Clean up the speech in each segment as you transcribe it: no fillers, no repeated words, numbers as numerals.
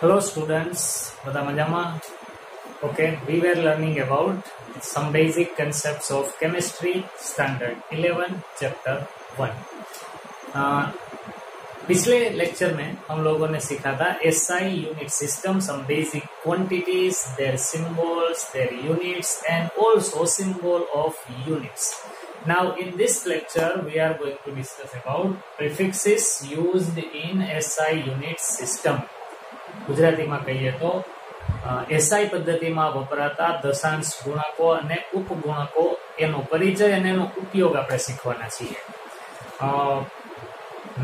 Hello students, બધા મજામાં? Okay, we were learning about some basic concepts of chemistry, standard 11, chapter 1. पिछले lecture में हम लोगों ने सीखा था SI unit system, some basic quantities, their symbols, their units, and also symbol of units. Now in this lecture we are going to discuss about prefixes used in SI unit system. ગુજરાતીમાં કહીએ તો SI પદ્ધતિમાં વપરાતા દશાંશ ગુણાંકો અને ઉપગુણાંકો એનો પરિચય અને એનો ઉપયોગ આપણે શીખવાના છીએ.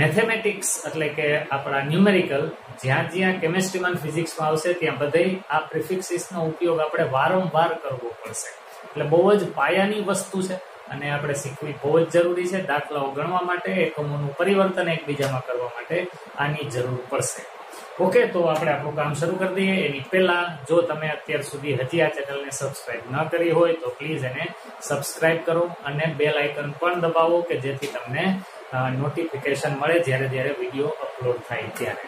મેથેમેટિક્સ એટલે કે આપણા ન્યુમેરિકલ જ્યાં જ્યાં કેમેસ્ટ્રીમાં ફિઝિક્સમાં આવશે ત્યાં બધે આ પ્રિફિક્સીસનો ઉપયોગ આપણે વારંવાર કરવો પડશે. એટલે બહુ જ પાયાની વસ્તુ છે અને આપણે શીખવી બહુ જ જરૂરી છે. દાખલાઓ ગણવા માટે, એકમોનું પરિવર્તન એકબીજામાં કરવા માટે આની જરૂર પડશે. ઓકે, તો આપણે આપણું કામ શરૂ કરી દઈએ. એની પહેલા જો તમે અત્યાર સુધી હજી આ ચેનલને સબસ્ક્રાઇબ ન કરી હોય તો પ્લીઝ એને સબસ્ક્રાઇબ કરો અને બેલ આઇકન પણ દબાવો કે જેથી તમને નોટિફિકેશન મળે જ્યારે વિડીયો અપલોડ થાય ત્યારે.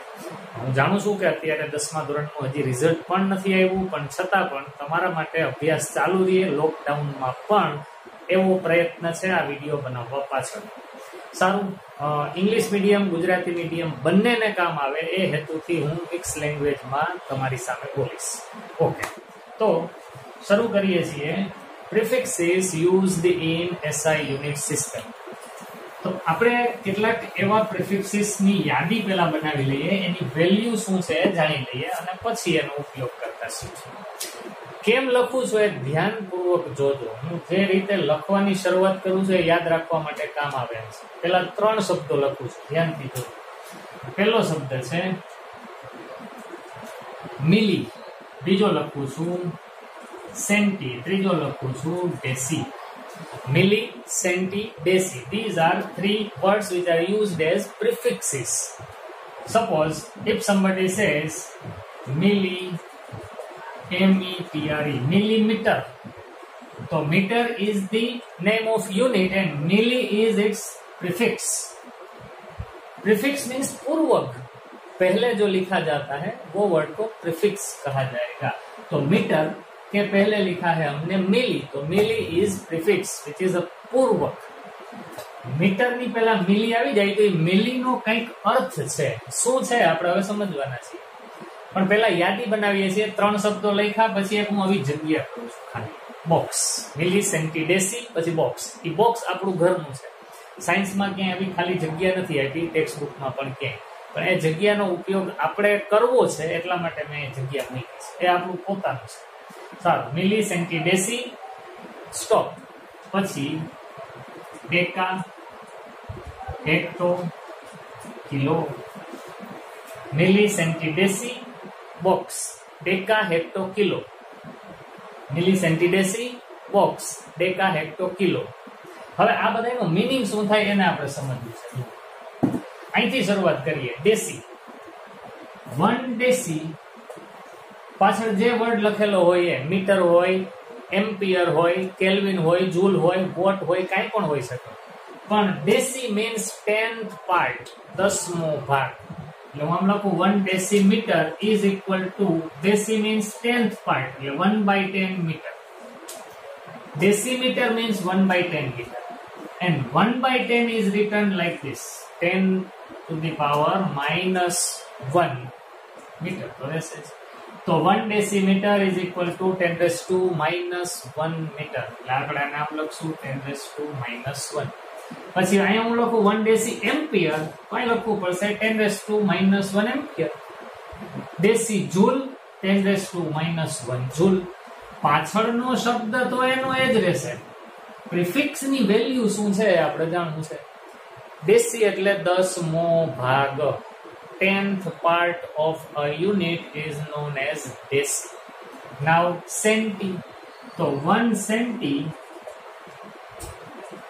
હું જાણું છું કે અત્યારે 10મા ધોરણનું હજી રિઝલ્ટ પણ નથી આવ્યું, પણ છતાં પણ તમારા માટે અભ્યાસ ચાલુ રહે લોકડાઉનમાં પણ એવો પ્રયત્ન છે આ વિડીયો બનાવવા પાછળ. સારું, ઇંગ્લિશ મીડિયમ, ગુજરાતી મીડિયમ બંનેને કામ આવે એ હેતુથી હું મિક્સ લેંગ્વેજમાં તમારી સામે બોલીશ. ઓકે, તો શરૂ કરીએ છીએ. Prefixes used in SI unit system. તો આપણે કેટલાક એવા પ્રિફિક્સીસની યાદી પહેલા બનાવી લઈએ, એની વેલ્યુ શું છે જાણી લઈએ અને પછી એનો ઉપયોગ કરતા શીખીએ. કેમ લખું છું એ ધ્યાનપૂર્વક જોજો. હું જે રીતે લખવાની શરૂઆત કરું છું એ યાદ રાખવા માટે કામ આવે છે. પેલા 3 શબ્દો લખું છું, ધ્યાનથી જોજો. પહેલો શબ્દ છે મિલી, બીજો લખું છું સેન્ટી, ત્રીજો લખું છું ડેસી. મિલી, સેન્ટી, ડેસી. These are 3 words which are used as prefixes. Suppose if somebody says milli, METRE, millimeter. So meter is the name of unit and milli is its prefix. Prefix means पूर्वक. पहले जो लिखा जाता है वो वर्ड को प्रीफिक्स कहा जाएगा. तो मीटर के पहले लिखा है हमने मिली, तो milli is prefix which is a पूर्वक. મીટર ની પહેલા મિલી આવી જાય તો એ મિલી નો કંઈક અર્થ છે. શું છે આપણે હવે સમજવાના છીએ. પણ પહેલા યાદી બનાવીએ છીએ. 3 શબ્દો લખ્યા પછી એક હું આવી જગ્યા કરું છું ખાલી બોક્સ. મિલી, સેન્ટી, ડેસી, પછી બોક્સ. એ બોક્સ આપણું ઘરનું છે. સાયન્સમાં ક્યાંય આવી ખાલી જગ્યા નથી આપી, ટેક્સ્ટ બુકમાં પણ ક્યાંય. પણ એ જગ્યાનો ઉપયોગ આપણે કરવો છે એટલા માટે મેં એ જગ્યા મૂકી છે. એ આપણું પોતાનું છે. સારું, મિલી, સેન્ટી, ડેસી, સ્ટોપ. પછી ડેકા, હેક્ટો, કિલો. મિલી, સેન્ટી, ડેસી, બોક્સ. Deca, hecto, kilo. મિલી, સેન્ટી, ડેસી, બોક્સ. Deca, hecto, kilo. હવે આ બધાનો મીનિંગ શું થાય એને આપણે સમજવું છે. અહીંથી શરૂઆત કરીએ. ડેસી. 1 ડેસી પાછળ જે વર્ડ લખેલો હોય એ મીટર હોય, એમ્પિયર હોય, કેલ્વિન હોય, જૂલ હોય, વોટ હોય, કાંઈ પણ હોઈ શકે. પણ ડેસી મીન્સ 10th પાર્ટ, 10મો ભાગ. એટલે હું આમ લખું 1 decimetre is equal to, deci means 10th part, એટલે 1/10 metre. Decimetre means 1/10 metre. And 1/10 is written like this, 10 to the power minus 1 meter. So this is, so 1 decimeter is equal to 10 raised to minus 1 meter. એટલે આપણે નામ લખશું 10 raised to minus 1. પછી અહીંયા હું લખું 1 ડેસી ampere, તો અહીં લખવું પડશે 10 raised to minus 1 ampere. Deci joule, 10 raised to minus 1 joule. પાછળનો શબ્દ તો એનો એ જ રહેશે. પ્રિફિક્સ ની વેલ્યુ શું છે આપણે જાણવું છે. ડેસી એટલે 10મો ભાગ. 10th part of a unit is known as deci. Now centi, so 1 centi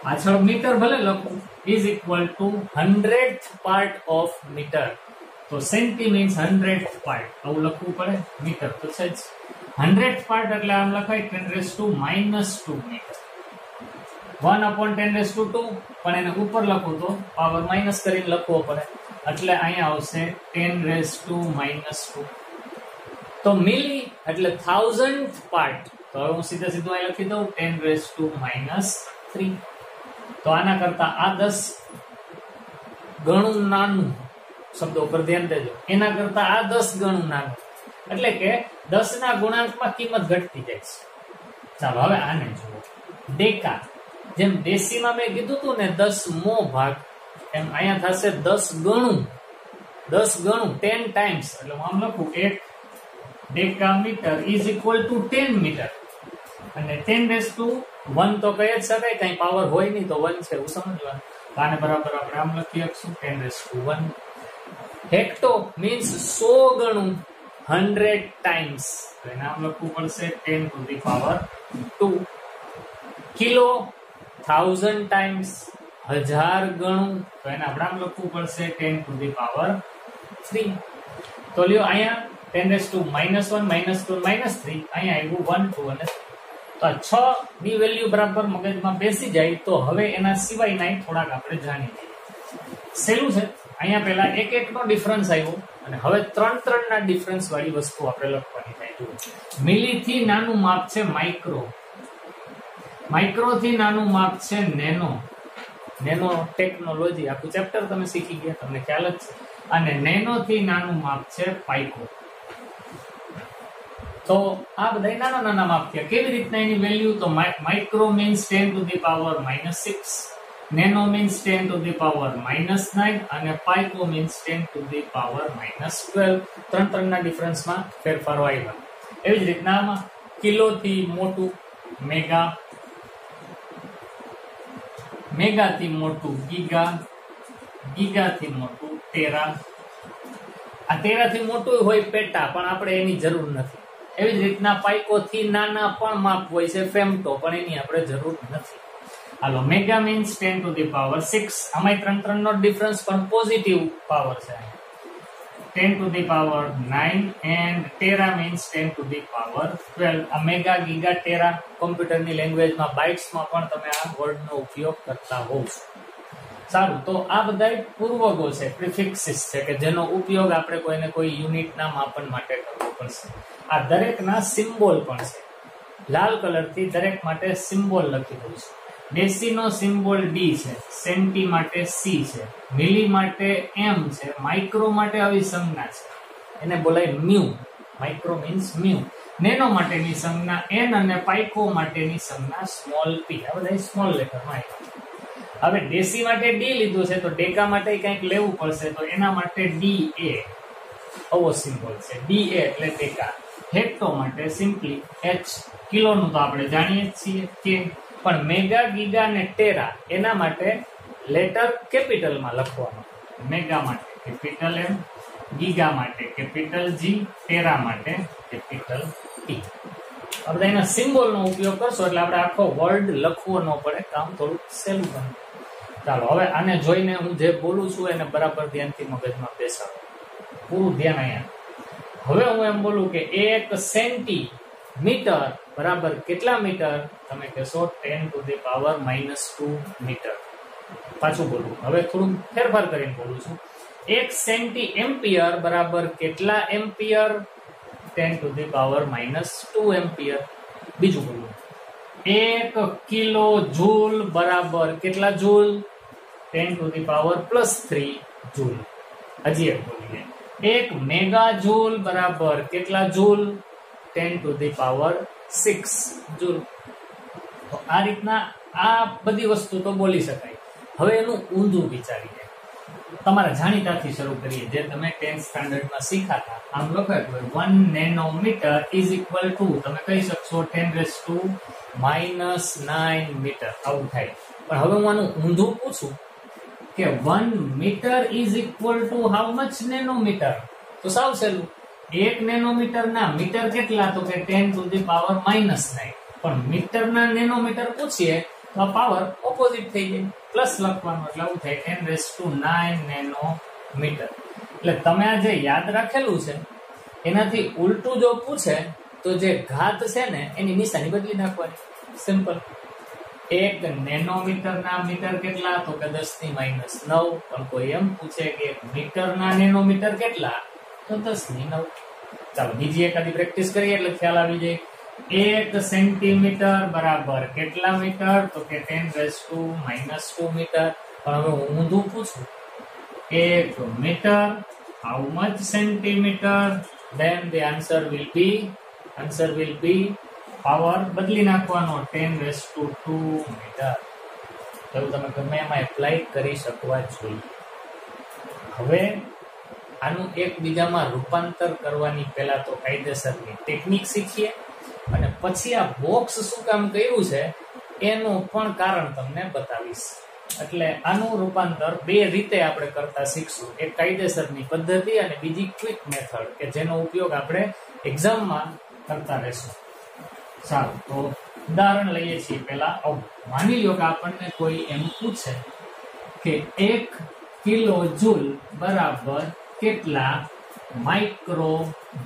પાછળ મીટર ભલે લખું is equal to 100th part of meter. તો centi means 100th part. આવું લખવું પડે. મીટર તો છે જ. 100th part એટલે આમ લખાય 10 raised to minus 2 meter. 1/10⁻², પણ એને ઉપર લખું તો પાવર માઇનસ કરીને લખવો પડે. એટલે અહીંયા આવશે 10⁻². તો મિલી એટલે 1000th પાર્ટ, તો હવે હું સીધે સીધું અહીં લખી દઉં 10⁻³ તો આના કરતા આ 10 ગણું નાનું, શબ્દો પર ધ્યાન દેજો, એના કરતા આ 10 ગણું નાનું, એટલે કે 10 ના ગુણાંકમાં કિંમત ઘટતી જાય છે. ચાલો હવે આને જુઓ, ડેકા, જેમ દેશીમાં મેં કીધું હતું ને 10મો ભાગ, એમ અહીંયા થશે 10 ગણું, 10 ટાઈમ્સ, એટલે હું આમ લખું 1 ડેકામીટર ઇઝ ઇક્વલ ટુ 10 મીટર, અને 10⁻1 તો કહી જ શકાય, કઈ પાવર હોય નહીં તો 1 છે એવું સમજવાનું. આને બરાબર આપણે આમ લખી શકશું 10⁻1. હેક્ટો મીન્સ 100 ગણું, 100 ટાઈમ્સ, તો એને આમ લખવું પડશે 10⁻². કિલો 1000 ટાઈમ્સ, 1000 ગણું, તો એને આપણે આમ લખવું પડશે 10⁻3. તો લ્યો અહીંયા 10⁻1 -2 -3, અહીંયા આવ્યું 1 2 અને 3. તો આ 6 ની વેલ્યુ બરાબર મગજમાં બેસી જાય તો હવે એના સિવાયના થોડાક આપણે જાણી લઈએ. સહેલું છે, અહીંયા પહેલા 1 નો ડિફરન્સ આવ્યો અને હવે 3 ના ડિફરન્સ વાળી વસ્તુ આપણે લખવાની થાય. મિલી થી નાનું માપ છે માઇક્રો, માઇક્રો થી નાનું માપ છે નેનો, નેનો ટેકનોલોજી આખું ચેપ્ટર તમે શીખી ગયા, તમને ખ્યાલ જ છે. અને નેનો થી નાનું માપ છે પાઇકો. તો આ બધા નાના નાના માપ થયા. કેવી રીતના એની વેલ્યુ? તો માઇક્રો મીન્સ 10⁻⁻6, નેનો મીન્સ 10⁻⁻9 અને પાઇકો મીન્સ 10⁻⁻12. 3 ના ડિફરન્સમાં ફેરફારો આવ્યા. એવી જ રીતના આમાં કિલો થી મોટું મેગા, મેગા થી મોટું ગીગા, ગીગા થી મોટું ટેરા. આ ટેરા થી મોટું હોય પેટા, પણ આપણે એની જરૂર નથી. એવી જ રીતના પાઇકો થી નાના પણ માપ હોય છે ફેમટો, પણ એની આપણે જરૂર નથી. હાલો, મેગા મીન્સ 10⁻6, આમાં 3 નો ડિફરન્સ પણ પોઝિટિવ પાવર છે. 10⁻9 એન્ડ ટેરા મીન્સ 10⁻12. આ મેગા, ગીગા, ટેરા કોમ્પ્યુટરની લેંગ્વેજમાં બાઇટ્સમાં પણ તમે આ વર્ડનો ઉપયોગ કરતા હોવ છો. સારું, તો આ બધા પૂર્વગો છે, પ્રિફિક્સિસ છે કે જેનો ઉપયોગ આપણે કોઈને કોઈ યુનિટના માપન માટે કરવો પડશે. આ દરેકના સિમ્બોલ પણ છે. લાલ કલરથી દરેક માટે સિમ્બોલ લખી દઉં છું. ડેસીનો સિમ્બોલ ડી છે, સેન્ટી માટે સી છે, મિલી માટે એમ છે, માઇક્રો માટે આવી સંજ્ઞા છે, એને બોલાય mu, micro means mu. Nano માટેની સંજ્ઞા એન અને પાઇકો માટેની સંજ્ઞા સ્મોલ પી. આ બધા સ્મોલ લેટરમાં આવ્યા. હવે ડેસી માટે ડી લીધું છે, તો ડેકા માટે કંઈક લેવું પડશે, તો એના માટે ડી એ આવો સિમ્બોલ છે. ડી એ એટલે ડેકા. હેક્ટો માટે સિમ્પલી એચ, કિલોનું તો આપણે જાણીએ જ છીએ કે, પણ મેગા, ગીગા અને ટેરા એના માટે લેટર કેપિટલમાં લખવાનો. મેગા માટે કેપિટલ એમ, ગીગા માટે કેપિટલ જી, ટેરા માટે કેપિટલ ટી. આ બધા એના સિમ્બોલનો ઉપયોગ કરશો એટલે આપણે આખો વર્ડ લખવો ન પડે, કામ થોડું સહેલું બને. ચાલો, હવે આને જોઈને હું જે બોલું છું એને બરાબર ધ્યાનથી મગજમાં બેસાડો, પૂરું ધ્યાન અહીંયા. હવે હું એમ બોલું કે 1 સેન્ટીમીટર બરાબર કેટલા મીટર? તમે કહેશો 10⁻⁻² મીટર. પાછું બોલું, હવે થોડું ફેરફાર કરીને બોલું છું. 1 સેન્ટી એમ્પિયર બરાબર કેટલા એમ્પિયર? 10⁻⁻² એમ્પિયર. બીજું બોલું, 1 કિલો જૂલ બરાબર કેટલા જૂલ? 10⁻+3 જૂલ. હજી એક બોલીએ, 1 મેગા જૂલ બરાબર કેટલા જૂલ? 10⁻6 જૂલ. તો આ રીતના આ બધી વસ્તુ તો બોલી શકાય. હવે એનું ઊંધું વિચારીએ. તમારા જાણીતાથી શરૂ કરીએ, જે તમે 10th સ્ટાન્ડર્ડમાં શીખાતા. આમ લખાય 1 નેનોમીટર ઇઝ ઇક્વલ ટુ, તમે કહી શકશો 10⁻⁹ મીટર. આવું થાય. પણ હવે હું આનું ઊંધું પૂછું કે 1 metre is equal to how much nanometre? તો સાવ સહેલું, 1 નેનોમીટર ના મીટર કેટલા? તો કે 10⁻⁹. પણ મીટરના નેનોમીટર પૂછીએ તો પાવર ઓપોઝિટ થઈ જાય, પ્લસ લખવાનું, એટલે આવું થાય 10⁹ નેનોમીટર. એટલે તમે આ જે યાદ રાખેલું છે એનાથી ઉલટું જો પૂછે તો જે ઘાત છે ને એની નિશાની બદલી નાખવાની. સિમ્પલ. 1 નેનોમીટર ના મીટર કેટલા? તો કે 10⁻⁹. પણ કોઈ એમ પૂછે કે મીટર ના નેનોમીટર કેટલા? તો 10⁹. ચાલો બીજી એકાદી પ્રેક્ટિસ કરીએ એટલે ખ્યાલ આવી જાય. 1 સેન્ટીમીટર બરાબર કેટલા મીટર? તો કે 10⁻² મીટર. પણ હવે હું ઊંધું પૂછું, 1 metre how much centimeter? Then the answer will be power બદલી નાખવાનો 10⁻² મીટર. તો તમે ગમે એમાં એપ્લાય કરી શકવા જોઈએ. હવે આનું એકબીજામાં રૂપાંતર કરવાની પહેલા તો કાયદેસરની ટેકનિક શીખીએ અને પછી આ બોક્સ શું કામ કર્યું છે એનું પણ કારણ તમને બતાવીશ. એટલે આનું રૂપાંતર બે રીતે આપણે કરતા શીખશું. એક કાયદેસરની પદ્ધતિ અને બીજી ક્વિક મેથડ કે જેનો ઉપયોગ આપણે એક્ઝામમાં કરતા રહેશું. સારું, તો ઉદાહરણ લઈએ છીએ. પહેલા માની લો કે આપણને કોઈ એમ પૂછે કે 1 કિલો જૂલ બરાબર કેટલા માઇક્રો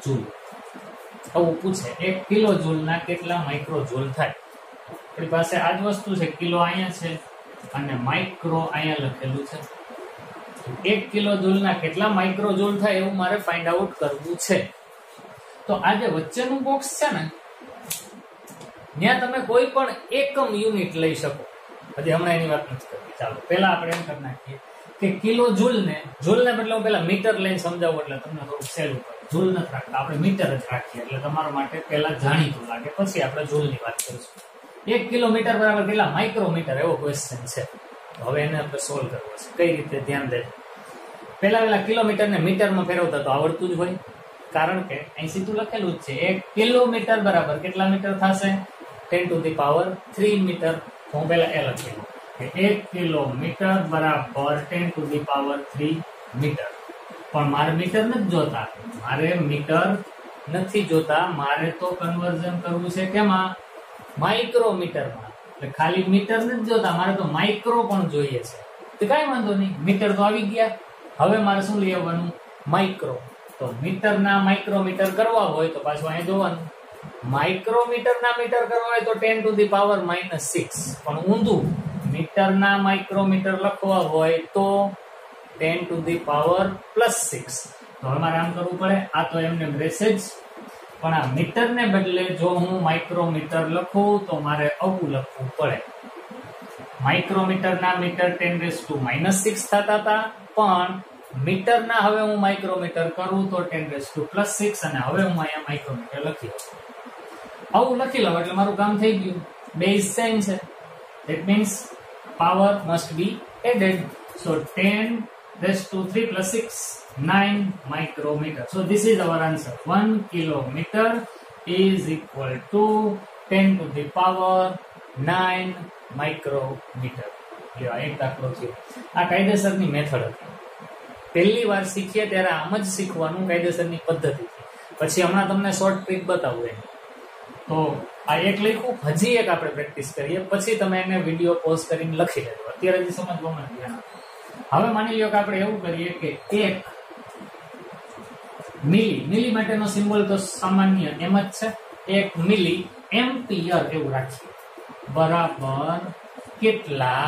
જૂલ. આવું પૂછે, 1 કિલો જૂલના કેટલા માઇક્રો જૂલ થાય. આપણી પાસે આ જ વસ્તુ છે, કિલો અહીંયા છે અને માઇક્રો અહીંયા લખેલું છે. 1 કિલો જૂલના કેટલા માઇક્રો જૂલ થાય એવું મારે ફાઇન્ડ આઉટ કરવું છે. તો આ જે વચ્ચેનું બોક્સ છે ને, ત્યાં તમે કોઈ પણ એકમ યુનિટ લઈ શકો. હજી હમણાં એની વાત નથી કરવી. ચાલો પહેલા આપણે એમ કરી નાખીએ કે કિલો જૂલને બદલે હું પહેલા મીટર લઈને સમજાવું એટલે તમને થોડું સહેલું પડે. જૂલ નથી રાખતા, આપણે મીટર જ રાખીએ એટલે તમારા માટે પહેલા જાણીતું લાગે, પછી આપણે જૂલની વાત કરીશું. 1 કિલોમીટર બરાબર કેટલા માઇક્રોમીટર એવો ક્વેશ્ચન છે. હવે એને આપણે સોલ્વ કરવો છે. કઈ રીતે? ધ્યાન દેજો. પહેલા કિલોમીટરને મીટરમાં ફેરવતા તો આવડતું જ હોય, કારણ કે અહીં સીધું લખેલું જ છે 1 કિલોમીટર બરાબર કેટલા મીટર થશે? 10⁻³ મીટર. હું પહેલા એ લખેલું કે 1 કિલોમીટર બરાબર 10⁻³ મીટર. પણ મારે મીટર નથી જોતા, મારે તો કન્વર્ઝન કરવું છે કેમાં? માઇક્રોમીટરમાં. એટલે ખાલી મીટર નથી જોતા, મારે તો માઇક્રો પણ જોઈએ છે. તો કાંઈ વાંધો નહીં, મીટર તો આવી ગયા. હવે મારે શું લઈ આવવાનું? માઇક્રો. તો મીટરના માઇક્રોમીટર કરવા હોય તો પાછું અહીં જોવાનું. માઇક્રોમીટરના મીટર કરવા હોય તો 10⁻⁻6. પણ ઊંધું, મીટરના માઇક્રોમીટર લખવા હોય તો 10⁻+6. તો હવે મારે આમ કરવું પડે. આ તો એમને રહેશે જ, પણ આ મીટરને બદલે જો હું માઇક્રોમીટર લખું તો મારે આવું લખવું પડે. માઇક્રોમીટરના મીટર 10⁻⁻6 થતા હતા, પણ મીટરના હવે હું માઇક્રોમીટર કરું તો 10⁻+6. અને હવે હું અહીંયા માઇક્રોમીટર લખી લઉં. આવું લખી લઉં એટલે મારું કામ થઈ ગયું. બેઝ સેમ છે. That means power must be added. So 10⁻³ + 6, 9 micrometer. So this is our answer. 1 kilometer is equal to 10⁻⁹ micrometer. એક દાખલો થયો. આ કાયદેસરની મેથડ હતી. પહેલી વાર શીખીએ ત્યારે આમ જ શીખવાનું, કાયદેસરની પદ્ધતિથી. પછી હમણાં તમને શોર્ટ ટ્રીક બતાવું એમ. તો આ એક લખ્યું, હજી એક આપણે પ્રેક્ટિસ કરીએ, પછી તમે એને વિડીયો પોઝ કરીને લખી લેજો. અત્યારે હજી સમજવામાં ધ્યાન આપો. હવે માની લો કે આપણે એવું કરીએ કે 1 મિલી માટેનો સિમ્બોલ તો સામાન્ય એમ જ છે. 1 મિલી એમ્પિયર એવું રાખીએ બરાબર કેટલા?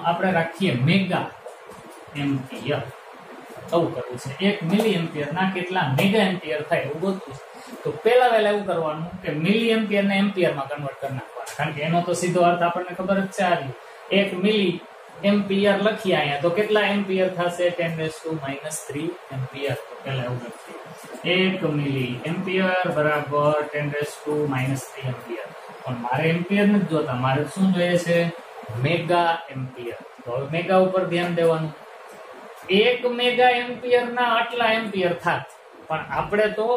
આપણે રાખીએ મેગા એમ્પિયર. આવું કરવું છે. 1 મિલી એમ્પિયર ના કેટલા મેગા એમ્પિયર થાય એવું ગોતવું છે. તો પહેલા એવું કરવાનું કે મિલી એમ્પિયર ને એમ્પિયરમાં કન્વર્ટ કરી નાખવાના, કારણ કે એનો તો સીધો અર્થ આપણને ખબર જ છે. આ 1 મિલી એમ્પિયર લખીએ અહીંયા તો કેટલા એમ્પિયર થશે? 10⁻³ એમ્પિયર. તો પહેલા એવું લખીએ 1 મિલી એમ્પિયર બરાબર 10⁻³ એમ્પિયર. પણ મારે એમ્પિયર નથી જોતા, મારે શું જોઈએ છે? Mega ampere. તો હવે મેગા ઉપર ધ્યાન દેવાનું. 1 મેગા એમ્પિયર ના આટલા એમ્પિયર થાત, પણ આપણે તો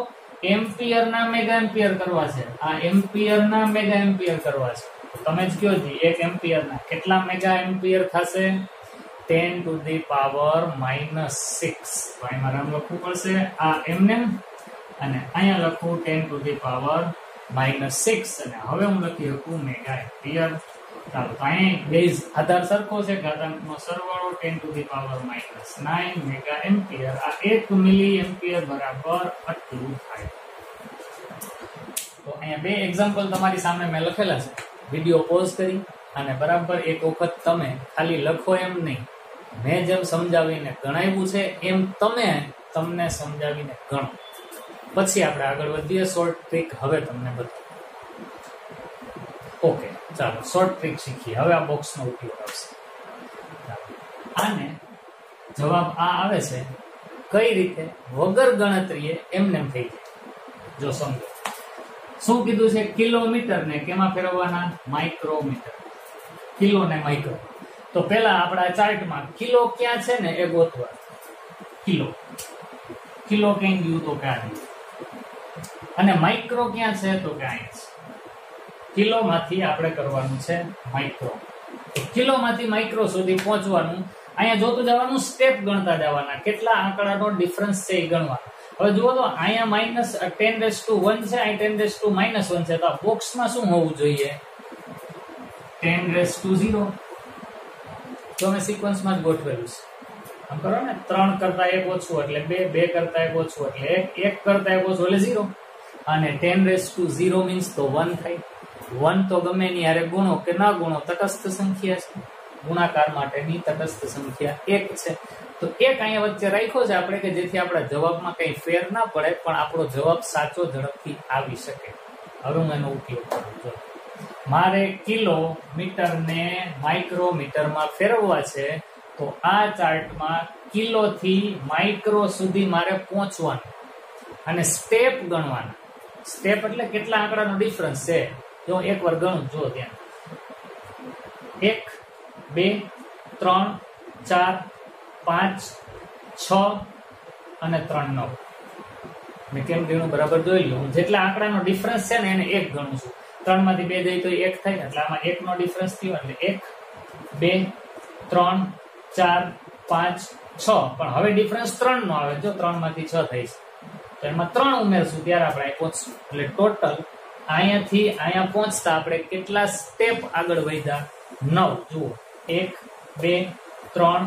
એમ્પિયર ના મેગા એમ્પિયર કરવા છે. આ એમ્પિયર ના મેગા એમ્પિયર કરવા છે. તમે જ કયો જી 1 એમ્પિયર ના કેટલા મેગા એમ્પિયર થશે? 10⁻⁻6. તો અહીં મારે આમ લખવું પડશે, આ એમને, અને અહીંયા લખું 10⁻⁻6. અને હવે હું લખી શકું મેગા એમ્પિયર. ચાલો, તો અહીંયા બેઝ આધાર સરખો છે, ઘાતાંકનો સરવાળો 10⁻⁻9 મેગા એમ્પિયર. આ 1 મિલી એમ્પિયર બરાબર આટલું થાય. તો અહીંયા બે એક્ઝામ્પલ તમારી સામે મેં લખેલા છે. વિડીયો પોઝ કરી અને બરાબર એક વખત તમે ખાલી લખો એમ નહીં, મેં જેમ સમજાવીને ગણાવ્યું છે એમ તમને સમજાવીને ગણો. પછી આપણે આગળ વધીએ. શોર્ટ ટ્રીક હવે તમને બતાવું. ઓકે, ચાલો શોર્ટ ટ્રીક શીખીએ. હવે આ બોક્સનો ઉપયોગ આવશે. આને જવાબ આ આવે છે કઈ રીતે? વગર ગણતરીએ એમને થઈ જાય. જો સમજો, શું કીધું છે? કિલોમીટર ને કેમાં ફેરવવાના? માઇક્રોમીટર. કિલો ને માઇક્રો. તો પેલા આપણા ચાર્ટમાં કિલો ક્યાં છે ને એ ગોતવા. કિલો ક્યાં ગયું? તો ક્યાં ગયું? અને માઇક્રો ક્યાં છે? તો ક્યાં છે? કિલો માંથી આપણે કરવાનું છે માઇક્રો. કિલો માંથી માઇક્રો સુધી પહોંચવાનું. અહીંયા જોતું જવાનું, સ્ટેપ ગણતા જવાના. કેટલા આંકડાનો ડિફરન્સ છે એ ગણવાનો. હવે જુઓ તો અહીંયા -10⁻1 છે, અહીં 10⁻−1 છે. તો આ બોક્સમાં શું હોવું જોઈએ? 10⁻0. તો અમે સિક્વન્સમાં જ ગોઠવેલું છે. આમ કરો ને, 3 કરતા 1 ઓછું એટલે 2, 2 કરતા 1 ઓછું એટલે 1, 1 કરતા 1 ઓછું એટલે 0. અને 10⁻0 મીન્સ તો 1 થાય. 1 તો ગમે એની હારે ગુણો કે ના ગુણો, તટસ્થ સંખ્યા છે. ગુણાકાર માટેની તટસ્થ સંખ્યા 1 છે. તો 1 અહીંયા વચ્ચે રાખ્યો છે આપણે, કે જેથી આપણા જવાબમાં કઈ ફેર ના પડે, પણ આપણો જવાબ સાચો ઝડપથી આવી શકે. હવે હું એનો ઉપયોગ કરું છું. મારે કિલોમીટર ને માઇક્રોમીટરમાં ફેરવવા છે. તો આ ચાર્ટમાં કિલો થી માઇક્રો સુધી મારે પહોંચવાનું અને સ્ટેપ ગણવાના. સ્ટેપ એટલે કેટલા આંકડાનો ડિફરન્સ છે. જો એકવાર ગણું, જો ત્યાં 1, 2, 3, 4, 5, 6 અને 3, 9. મેં કેમ ગણું બરાબર જોઈ લો. જેટલા આંકડાનો ડિફરન્સ છે ને એને 1 ગણું છું. 3 માંથી 2 જાય તો 1 થાય, એટલે આમાં 1 નો ડિફરન્સ થયો. એટલે 1, 2, 3, 4, 5, 6. પણ હવે ડિફરન્સ 3 નો આવે. જો 3 માંથી 6 થાય છે તો એમાં 3 ઉમેરશું ત્યારે આપણે અહીં પહોંચશું. એટલે ટોટલ અહીંયાથી અહીંયા પહોંચતા આપણે કેટલા સ્ટેપ આગળ વધ્યા? 9. જુઓ, 1, 2, 3,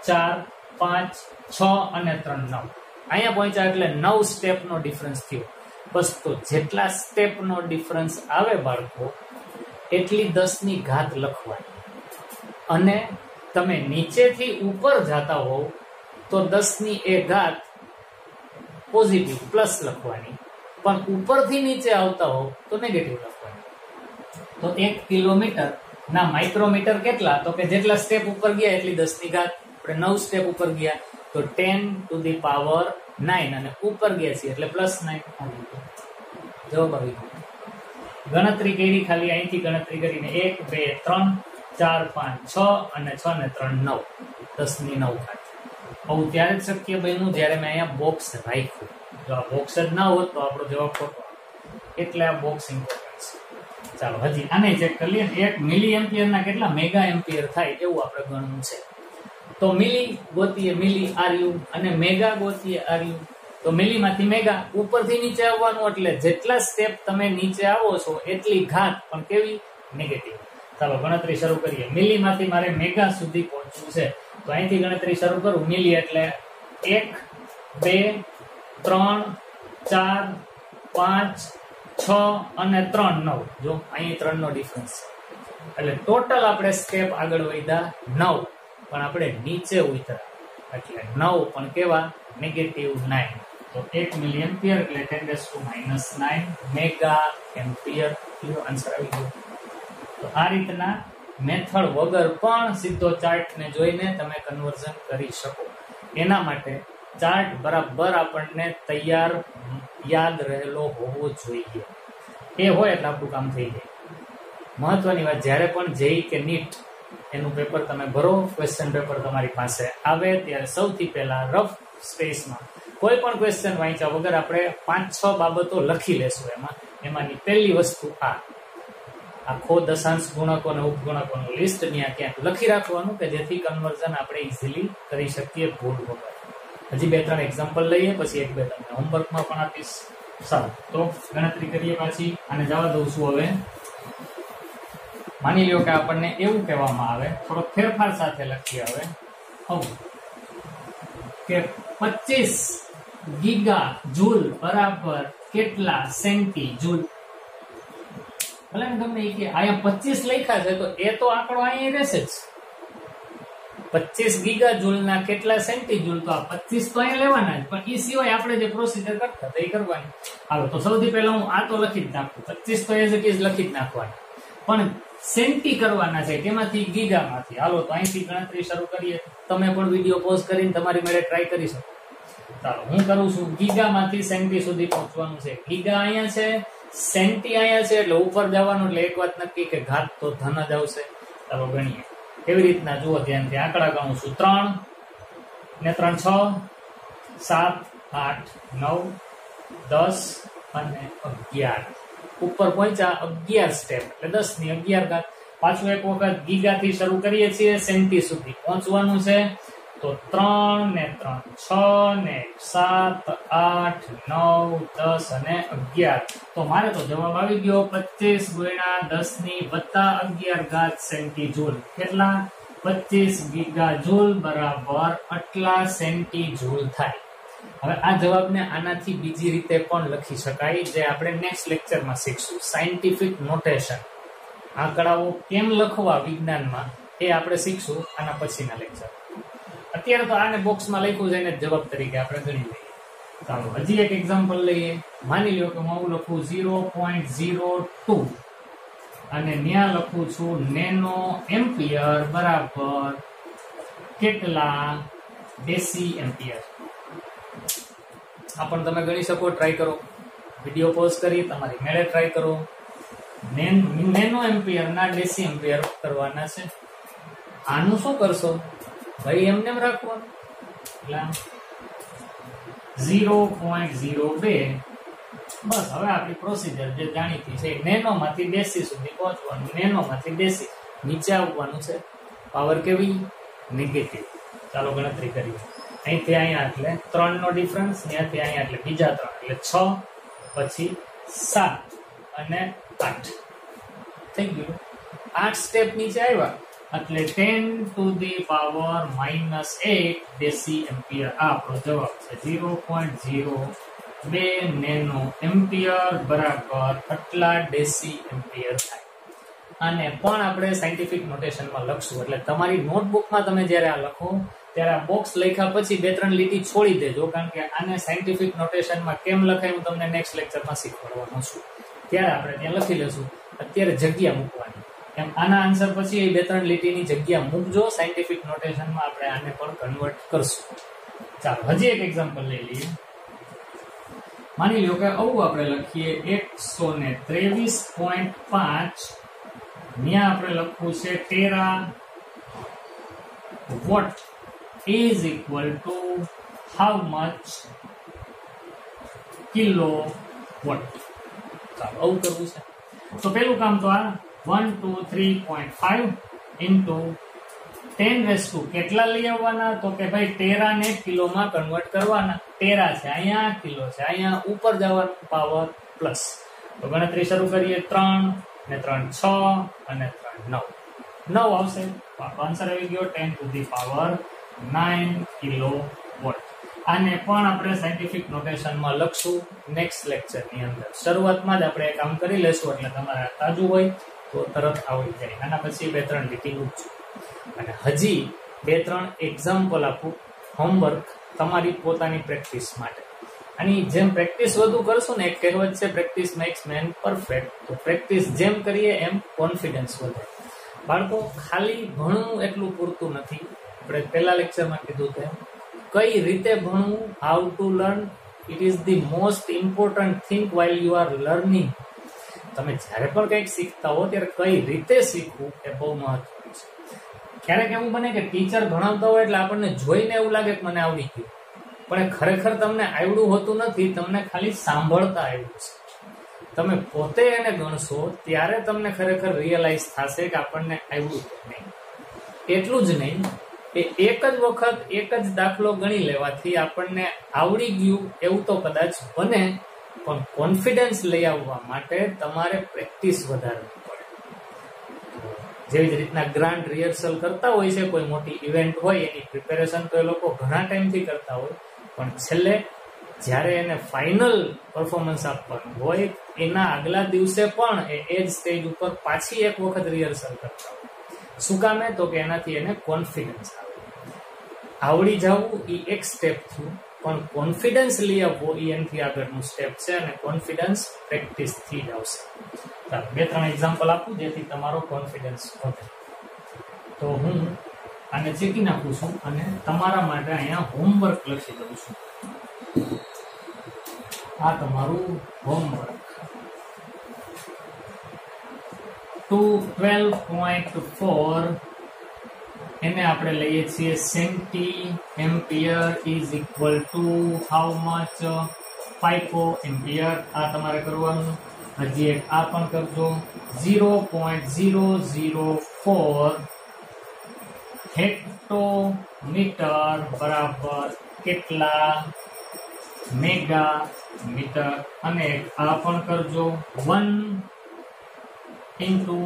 4, 5, 6 અને 3, 9. અહીંયા પહોંચ્યા એટલે 9 સ્ટેપનો ડિફરન્સ થયો. બસ, તો જેટલા સ્ટેપનો ડિફરન્સ આવે બાળકો, એટલી 10 ની ઘાત લખવાની. અને તમે નીચેથી ઉપર જતા હોવ તો 10 ની એ ઘાત પોઝિટિવ પ્લસ લખવાની, પણ ઉપરથી નીચે આવતા હોવ તો નેગેટિવ લખવાની. તો 1 કિલોમીટર ના માઇક્રોમીટર કેટલા? તો કે જેટલા સ્ટેપ ઉપર ગયા એટલી 10 ની ઘાત. આપણે 9 સ્ટેપ ઉપર ગયા તો 10⁻9 અને ઉપર ગયા છીએ એટલે +9 જવાબ આવી ગયો. ગણતરી કરી, ખાલી અહીંથી ગણતરી કરીને 1, 2, 3, 4, 5, 6 અને 6 ને 3, 9. 10 ની 9 ઘાત. આવું ત્યારે જ શક્ય બન્યું જ્યારે મેં અહીંયા બોક્સ રાખ્યું. જો આ બોક્સ જ ના હોત તો આપણો જવાબ ખોટો. એટલે આ બોક્સ ઇમ્પોર્ટન્ટ છે. ચાલો હજી આને ચેક કરી લઈએ. 1 મિલી એમ્પિયરના કેટલા મેગા એમ્પિયર થાય એવું આપણે ગણવું છે. તો મિલી ગોતીએ, મિલી આરયુ, અને મેગા ગોતીએ આરયુ. તો મિલી માંથી મેગા, ઉપરથી નીચે આવવાનું. એટલે જેટલા સ્ટેપ તમે નીચે આવો છો એટલી ઘાત, પણ કેવી? નેગેટિવ. ચાલો ગણતરી શરૂ કરીએ. મિલી માંથી મારે મેગા સુધી પહોંચવું છે. તો અહીંથી ગણતરી શરૂ કરું. મિલી એટલે 1, 2, 3, 4, 5, 6 અને 3, 9. જો અહીં 3 નો ડિફરન્સ છે. એટલે ટોટલ આપણે સ્ટેપ આગળ વધ્યા 9, પણ આપણે નીચે ઉતરા એટલે 9 પણ કેવા? -9. તો 1 મિલી એમ્પિયર એટલે 10⁻9 મેગા એમ્પિયર. આન્સર આવી ગયો. તો આ રીતના મેથડ વગર પણ સીધો ચાર્ટને જોઈને તમે કન્વર્ઝન કરી શકો. એના માટે ચાર્ટ બરાબર આપણને તૈયાર યાદ રહેલો હોવો જોઈએ. એ હોય એટલે આપણું કામ થઈ જાય. મહત્વની વાત, જ્યારે પણ જેઈ કે નીટ એનું પેપર તમે ભરો, ક્વેશ્ચન પેપર તમારી પાસે આવે ત્યારે સૌથી પહેલા રફ સ્પેસમાં કોઈ પણ ક્વેશ્ચન વાંચ્યા વગર આપણે 5-6 બાબતો લખી લેશું. એમાંની પહેલી વસ્તુ આખો દશાંશ ગુણકો અને ઉપગુણકોનું લિસ્ટ ત્યાં ક્યાંક લખી રાખવાનું, કે જેથી કન્વર્ઝન આપણે ઇઝીલી કરી શકીએ ભૂલ વગર. હજી 2-3 એક્ઝામ્પલ લઈએ, પછી 1-2 તમને હોમવર્કમાં પણ આપીશ. સારું, તો ગણતરી કરીએ પાછી. આને જવા દઉં છું. હવે માની લો કે આપણને એવું કહેવામાં આવે, થોડો ફેરફાર સાથે લખીએ હવે કે 25 ગીગા જૂલ બરાબર કેટલા સેન્ટી જૂલ. ભલે ને ગમે કે અહીંયા 25 લખ્યા છે તો એ તો આંકડો અહીંયા રહેશે જ. 25 ગીગા જૂલના કેટલા સેન્ટી જૂલ? તો આ 25 તો અહીંયા લેવાના જ, પણ એ સિવાય આપણે જે પ્રોસીજર કરતા હતા એ કરવાની. હાલો તો સૌથી પહેલા હું આ તો લખી જ નાખું, 25 તો એઝ ઇટ ઇઝ લખી જ નાખવાના, પણ સેન્ટી કરવાના છે કેમાંથી? ગીગામાંથી. હાલો તો અહીંથી ગણતરી શરૂ કરીએ. તમે પણ વિડીયો પોઝ કરીને તમારી મેળે ટ્રાય કરી શકો. ચાલો હું કરું છું. ગીગામાંથી સેન્ટી સુધી પહોંચવાનું છે. ગીગા અહીંયા છે, સેન્ટી અહીંયા છે, એટલે ઉપર જવાનું. એટલે એક વાત નક્કી કે ઘાત તો ધન જ આવશે. ચાલો ગણીએ કેવી રીતના, જુઓ ધ્યાનથી. આંકડા ગણું છું. 3 ને 3 6 7 8 9 10 અને 11. ઉપર પહોંચ્યા 11 સ્ટેપ, એટલે 10 ની 11 ઘાત. પાછું એક વખત ગીગાથી શરૂ કરીએ છીએ, સેન્ટી સુધી પહોંચવાનું છે. તો 3 ને 3 6 ને 7 8 9 10 અને 11. તો મારે તો જવાબ આવી ગયો 25 ગુણ્યા 10 ની વત્તા 11 ઘાત સેન્ટી જૂલ. કેટલા? 25 ગીગા જૂલ બરાબર આટલા સેન્ટી જૂલ થાય. હવે આ જવાબને આનાથી બીજી રીતે પણ લખી શકાય, જે આપણે નેક્સ્ટ લેક્ચરમાં શીખશું. સાયન્ટિફિક નોટેશન, આંકડાઓ કેમ લખવા વિજ્ઞાનમાં, એ આપણે શીખશું આના પછીના લેક્ચર. અત્યારે તો આને બોક્સમાં લખ્યું છે, એને જવાબ તરીકે આપણે ગણી લઈએ. ચાલો હજી એક એક્ઝામ્પલ લઈએ. માની લો કે હું લખું 0.02 અને ત્યાં લખું છું નેનો એમ્પિયર બરાબર કેટલા ડેસી એમ્પિયર. આ પણ તમે ગણી શકો, ટ્રાય કરો. વિડીયો પોઝ કરી તમારી મેળે ટ્રાય કરો. નેનો એમ્પિયર ના ડેસી એમ્પિયર કરવાના છે. આનું શું કરશો ભાઈ? એમને એમ રાખવાનું. એટલે 0.02. બસ હવે આપણી પ્રોસીજર જે જાણીતી છે, નેનો માંથી ડેસી સુધી પહોંચવાનું. નેનો માંથી ડેસી નીચે આવવાનું છે. પાવર કેવી? નેગેટિવ. ચાલો ગણતરી કરીએ. અહીંથી અહીંયા એટલે 3 નો ડિફરન્સ, ત્યાંથી અહીંયા એટલે બીજા 3 એટલે 6, પછી 7 અને 8 થઈ ગયું. 8 સ્ટેપ નીચે આવ્યા એટલે 10 to the power -8 deci ampere. આ આપણો જવાબ છે. 0.02 નેનો એમ્પિયર બરાબર આટલા ડેસી એમ્પિયર થાય. આને પણ આપણે સાયન્ટિફિક નોટેશનમાં લખશું. એટલે તમારી નોટબુકમાં તમે જ્યારે આ લખો ત્યારે આ બોક્સ લખ્યા પછી 2-3 લીટી છોડી દેજો, કારણ કે આને સાયન્ટિફિક નોટેશનમાં કેમ લખાય હું તમને નેક્સ્ટ લેક્ચરમાં શીખવાડવાનો છું. ત્યારે આપણે ત્યાં લખી લેશું. અત્યારે જગ્યા મૂકવાની. એમ આના આન્સર પછી એ 2-3 લીટીની જગ્યા મૂકજો. સાયન્ટિફિક નોટેશનમાં આપણે આને પણ કન્વર્ટ કરશું. ચાલો હજી એક એક્ઝામ્પલ લઈ લઈએ. માની લો કે આવું આપણે લખીએ 123.5. ત્યાં આપણે લખવું છે terawatt is equal to how much kilowatt. ચાલો આવું કરવું છે. તો પેલું કામ તો આ 123.5 into 10 કેટલા લઈ આવવાના? તો કે ભાઈ ટેરા ને કિલોમાં કન્વર્ટ કરવાના. ટેરા છે અહીંયા, કિલો છે અહીંયા, ઉપર જવાનું પાવર પ્લસ. તો ગણતરી શરૂ કરીએ. 3 ને 3 6 અને 3 9 આવશે. આન્સર આવી ગયો 10 to the power 9 kilo watt. આને પણ આપણે સાયન્ટિફિક નોટેશનમાં લખશું નેક્સ્ટ લેક્ચરની અંદર. શરૂઆતમાં જ આપણે કામ કરી લેશું, એટલે તમારે તાજું હોય તો તરત આવડી જાય. આના પછી 2-3 લીટી મૂકશું. અને હજી 2-3 એક્ઝામ્પલ આપું હોમવર્ક તમારી પોતાની પ્રેક્ટિસ માટે. આની જેમ પ્રેક્ટિસ વધુ કરશો ને, એક કહેવત છે પ્રેક્ટિસ મેક્સ મેન પરફેક્ટ. તો પ્રેક્ટિસ જેમ કરીએ એમ કોન્ફિડન્સ વધે. બાળકો ખાલી ભણવું એટલું પૂરતું નથી. આપણે પહેલા લેક્ચરમાં કીધું તેમ કઈ રીતે ભણવું, how to learn, it is the most important thing while you are learning. તમે જ્યારે પણ કંઈક શીખતા હો ત્યારે કઈ રીતે શીખવું એ બહુ મહત્વનું છે. ક્યારેક એવું બને કે ટીચર ભણાવતા હોય એટલે આપણને જોઈને એવું લાગે કે મને આવડી ગયું, પણ ખરેખર તમને આવડું હોતું નથી. તમને ખાલી સાંભળતા આવડ્યું છે. તમે પોતે એને ગણશો ત્યારે તમને ખરેખર રિયલાઇઝ થશે કે આપણને આવડું નહીં. એટલું જ નહીં, એ એક જ વખત એક જ દાખલો ગણી લેવાથી આપણને આવડી ગયું એવું તો કદાચ બને, પણ કોન્ફિડન્સ લઈ આવવા માટે તમારે પ્રેક્ટિસ વધારવી પડે. જેવી જ રીતના ગ્રાન્ડ રિહર્સલ કરતા હોય છે, કોઈ મોટી ઇવેન્ટ હોય એની પ્રિપેરેશન તો એ લોકો ઘણા ટાઈમથી કરતા હોય, પણ છેલ્લે જ્યારે એને ફાઇનલ પરફોર્મન્સ આપવાનું હોય એના આગલા દિવસે પણ એ જ સ્ટેજ ઉપર પાછી એક વખત રિહર્સલ કરતા હોય. શું કામે? તો કે એનાથી એને કોન્ફિડન્સ આવે. આવડી જવું એ એક સ્ટેપ થયું, પણ કોન્ફિડન્સ લઈ આવવો એ એનાથી આગળનું સ્ટેપ છે, અને કોન્ફિડન્સ પ્રેક્ટિસ થી જ આવશે. ચાલો 2-3 એક્ઝામ્પલ આપું જેથી તમારો કોન્ફિડન્સ વધે. તો હું આને ચેકી નાખું છું અને તમારા માટે અહીંયા હોમવર્ક લખી દઉં છું. આ તમારું હોમવર્ક 12.4 એને આપણે લઈએ છીએ centi ampere is equal to how much pico ampere. આ તમારે કરવાનું. હજી એક આ પણ કરજો. 0.004 હેક્ટોમીટર બરાબર કેટલા મેગા મીટર. અને આ પણ કરજો. 1 into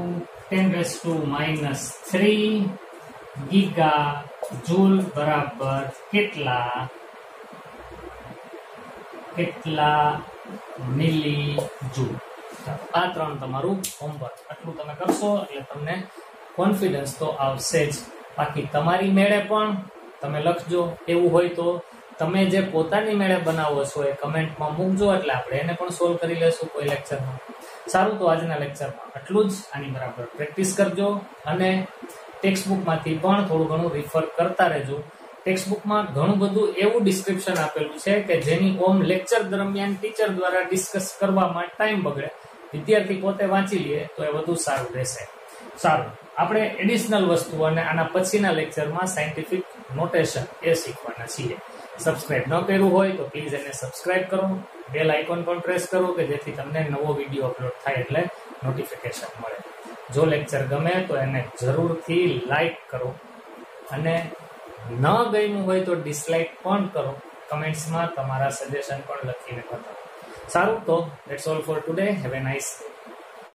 10⁻³ ગીગા જૂલ બરાબર કેટલા મિલી જૂલ. આ 3 તમારું હોમવર્ક. આટલું તમે કરશો એટલે તમને કોન્ફિડન્સ તો આવશે જ. બાકી તમારી મેળે પણ તમે લખજો. એવું હોય તો તમે જે પોતાની મેળે બનાવો છો એ કમેન્ટમાં મૂકજો, એટલે આપણે એને પણ સોલ્વ કરી લેશું કોઈ લેક્ચરમાં. સારું, તો આજના લેક્ચરમાં આટલું જ. આની બરાબર પ્રેક્ટિસ કરજો અને ટેક્સ્ટબુકમાંથી પણ થોડું ઘણું રિફર કરતા રહેજો. ટેક્સ્ટબુકમાં ઘણું બધું એવું ડિસ્ક્રિપ્શન આપેલું છે કે જેની ઓમ લેક્ચર દરમિયાન ટીચર દ્વારા ડિસ્કસ કરવામાં ટાઈમ બગડે. વિદ્યાર્થી પોતે વાંચી લે તો એ વધુ સારું રહેશે. સારું, આપણે એડિશનલ વસ્તુ અને આના પછીના લેક્ચરમાં સાયન્ટિફિક નોટેશન એ શીખવાના છીએ. સબસ્ક્રાઇબ ન કર્યું હોય તો પ્લીઝ એને સબસ્ક્રાઇબ કરો. બેલ આઇકોન પણ પ્રેસ કરો કે જેથી તમને નવો વિડીયો અપલોડ થાય એટલે નોટિફિકેશન મળે. જો લેક્ચર ગમે તો એને જરૂરથી લાઈક કરો, અને ન ગમ્યું હોય તો ડિસલાઈક પણ કરો. કમેન્ટ્સમાં તમારા સજેશન પણ લખીને બતાવો. સારું, તો that's all four today. Have a nice day.